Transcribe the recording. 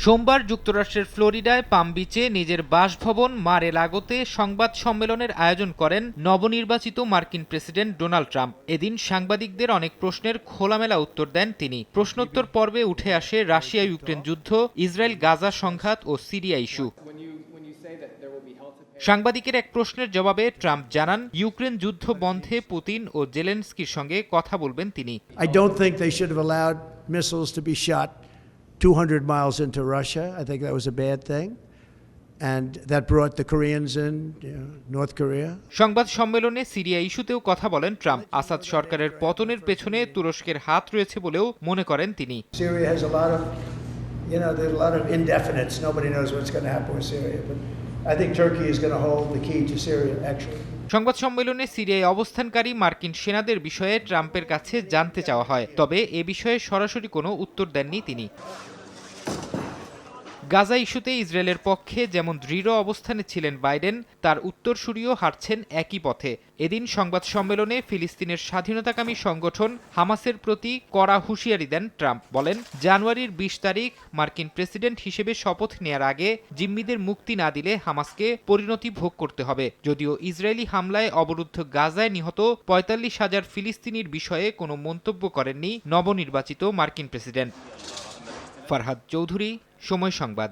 সোমবার যুক্তরাষ্ট্রের ফ্লোরিডায় পাম বিচে নিজের বাসভবন মারে লাগোতে সংবাদ সম্মেলনের আয়োজন করেন নবনির্বাচিত মার্কিন প্রেসিডেন্ট ডোনাল্ড ট্রাম্প। এদিন সাংবাদিকদের অনেক প্রশ্নের খোলামেলা উত্তর দেন তিনি। প্রশ্নোত্তর পর্বে উঠে আসে রাশিয়া ইউক্রেন যুদ্ধ, ইসরায়েল গাজা সংঘাত ও সিরিয়া ইস্যু। সাংবাদিকের এক প্রশ্নের জবাবে ট্রাম্প জানান, ইউক্রেন যুদ্ধ বন্ধে পুতিন ও জেলেনস্কির সঙ্গে কথা বলবেন তিনি। I don't think they should have allowed missiles to be shot 200 miles into Russia. I think that was a bad thing. And that brought the Koreans in, North Korea. সংবাদ সম্মেলনে Syria ইস্যুতেও কথা বলেন Trump. Asad সরকারের পতনের পেছনে তুরস্কের হাত রয়েছে বলেও মনে করেন তিনি। Syria has a lot of, there's a lot of indefinites. Nobody knows what's going to happen with Syria. But I think Turkey is going to hold the key to Syria, actually. সংবাদ সম্মেলনে সিরিয়ায় অবস্থানকারী মার্কিন সেনাদের বিষয়ে ট্রাম্পের কাছে জানতে চাওয়া হয়, তবে এ বিষয়ে সরাসরি কোনো উত্তর দেননি তিনি। গাজা ইস্যুতে ইসরায়েলের পক্ষে যেমন দৃঢ় অবস্থানে ছিলেন বাইডেন, তার উত্তরসূরিও হাঁটছেন একই পথে। এদিন সংবাদ সম্মেলনে ফিলিস্তিনের স্বাধীনতাকামী সংগঠন হামাসের প্রতি কড়া হুঁশিয়ারি দেন ট্রাম্প। বলেন, জানুয়ারির ২০ তারিখ মার্কিন প্রেসিডেন্ট হিসেবে শপথ নেয়ার আগে জিম্মিদের মুক্তি না দিলে হামাসকে পরিণতি ভোগ করতে হবে। যদিও ইসরায়েলি হামলায় অবরুদ্ধ গাজায় নিহত ৪৫,০০০ ফিলিস্তিনির বিষয়ে কোনো মন্তব্য করেননি নবনির্বাচিত মার্কিন প্রেসিডেন্ট। ফারহাদ চৌধুরী, সময় সংবাদ।